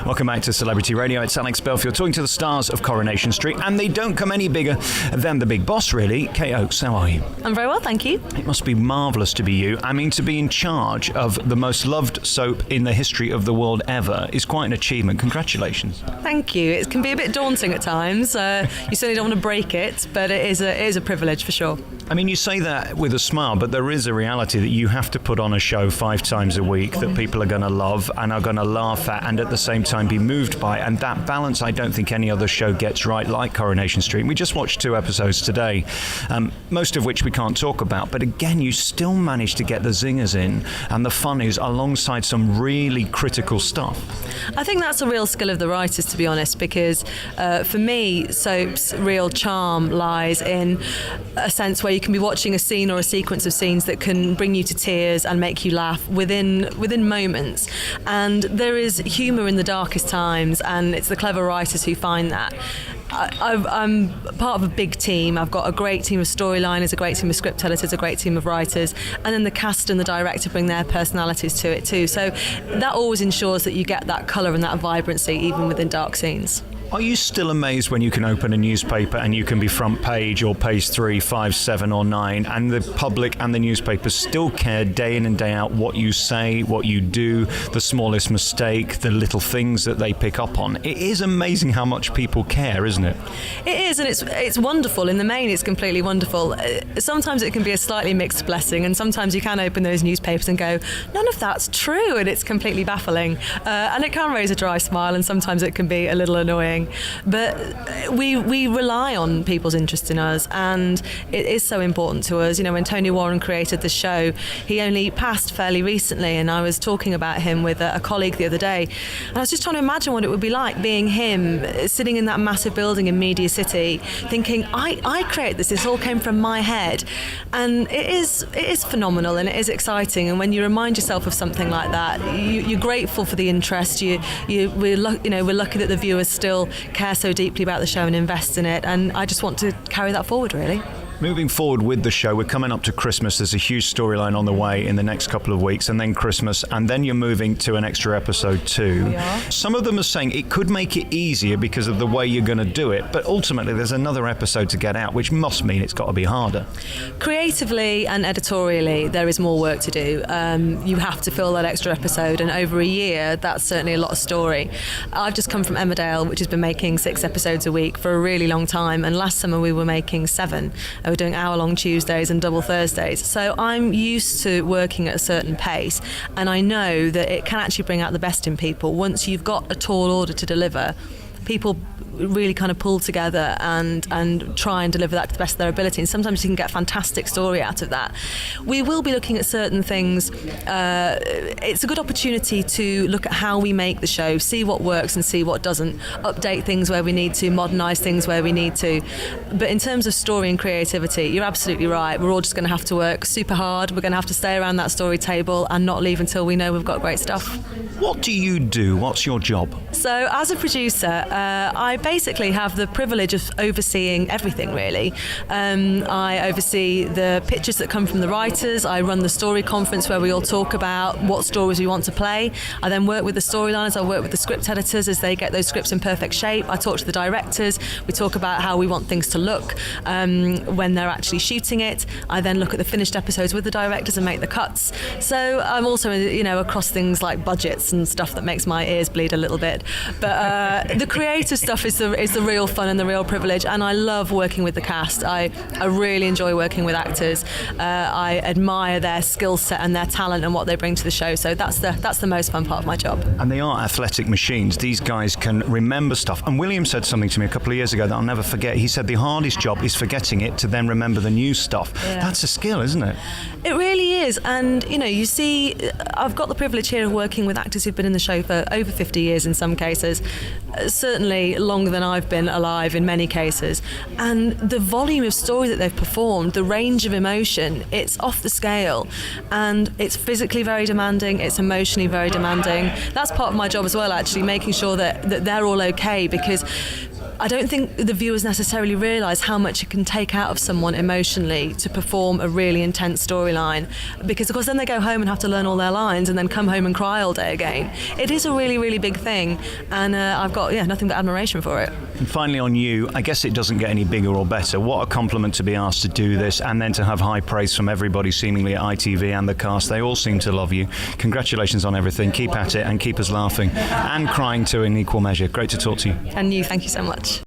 Welcome back to Celebrity Radio. It's Alex Belfield talking to the stars of Coronation Street, and they don't come any bigger than the big boss, really. Kate Oates, how are you? I'm very well, thank you. It must be marvellous to be you. I mean, to be in charge of the most loved soap in the history of the world ever is quite an achievement. Congratulations. Thank you. It can be a bit daunting at times. You certainly don't want to break it, but it is a privilege for sure. I mean, you say that with a smile, but there is a reality that you have to put on a show 5 times a week that people are going to love and are going to laugh at and at the same time be moved by. And that balance, I don't think any other show gets right like Coronation Street. We just watched 2 episodes today, most of which we can't talk about. But again, you still manage to get the zingers in and the funnies alongside some really critical stuff. I think that's a real skill of the writers, to be honest, because for me, soap's real charm lies in a sense where you can be watching a scene or a sequence of scenes that can bring you to tears and make you laugh within moments. And there is humour in the darkest times, and it's the clever writers who find that. I'm part of a big team. I've got a great team of storyliners, a great team of script editors, a great team of writers, and then the cast and the director bring their personalities to it too. So that always ensures that you get that colour and that vibrancy even within dark scenes. Are you still amazed when you can open a newspaper and you can be front page or page 3, 5, 7 or 9 and the public and the newspapers still care day in and day out what you say, what you do, the smallest mistake, the little things that they pick up on? It is amazing how much people care, isn't it? It is, and it's wonderful. In the main, it's completely wonderful. Sometimes it can be a slightly mixed blessing, and sometimes you can open those newspapers and go, none of that's true, and it's completely baffling. And it can raise a dry smile, and sometimes it can be a little annoying. But we rely on people's interest in us, and it is so important to us. You know, when Tony Warren created the show, he only passed fairly recently, and I was talking about him with a colleague the other day, and I was just trying to imagine what it would be like being him, sitting in that massive building in Media City, thinking, I created this all came from my head. And it is phenomenal, and it is exciting, and when you remind yourself of something like that, you're grateful for the interest. We're lucky that the viewers still care so deeply about the show and invest in it, and I just want to carry that forward, really. Moving forward with the show, we're coming up to Christmas. There's a huge storyline on the way in the next couple of weeks, and then Christmas, and then you're moving to an extra episode too. We are. Some of them are saying it could make it easier because of the way you're going to do it, but ultimately there's another episode to get out, which must mean it's got to be harder. Creatively and editorially, there is more work to do. You have to fill that extra episode, and over a year, that's certainly a lot of story. I've just come from Emmerdale, which has been making 6 episodes a week for a really long time, and last summer we were making 7. We're doing hour-long Tuesdays and double Thursdays. So I'm used to working at a certain pace, and I know that it can actually bring out the best in people. Once you've got a tall order to deliver, people really kind of pull together and try and deliver that to the best of their ability, and sometimes you can get a fantastic story out of that. We will be looking at certain things. It's a good opportunity to look at how we make the show, see what works and see what doesn't, update things where we need to, modernise things where we need to. But in terms of story and creativity, you're absolutely right. We're all just going to have to work super hard. We're going to have to stay around that story table and not leave until we know we've got great stuff. What do you do? What's your job? So as a producer, I basically have the privilege of overseeing everything, really. I oversee the pitches that come from the writers. I run the story conference where we all talk about what stories we want to play. I then work with the storyliners. I work with the script editors as they get those scripts in perfect shape. I talk to the directors. We talk about how we want things to look when they're actually shooting it. I then look at the finished episodes with the directors and make the cuts. So I'm also, across things like budgets and stuff that makes my ears bleed a little bit. But the creative stuff is the real fun and the real privilege, and I love working with the cast. I really enjoy working with actors. I admire their skill set and their talent and what they bring to the show, so that's the most fun part of my job. And they are athletic machines. These guys can remember stuff, and William said something to me a couple of years ago that I'll never forget. He said the hardest job is forgetting it to then remember the new stuff. Yeah. That's a skill, isn't it? It really is, and you see, I've got the privilege here of working with actors who've been in the show for over 50 years in some cases, certainly longer than I've been alive in many cases, and the volume of story that they've performed, the range of emotion, it's off the scale, and it's physically very demanding, it's emotionally very demanding. That's part of my job as well, actually, making sure that they're all okay, because I don't think the viewers necessarily realise how much it can take out of someone emotionally to perform a really intense storyline, because of course then they go home and have to learn all their lines and then come home and cry all day again. It is a really, really big thing, and I've got nothing but admiration for it. And finally on you, I guess it doesn't get any bigger or better. What a compliment to be asked to do this and then to have high praise from everybody seemingly at ITV and the cast. They all seem to love you. Congratulations on everything. Keep at it and keep us laughing and crying too in equal measure. Great to talk to you. And you, thank you so much.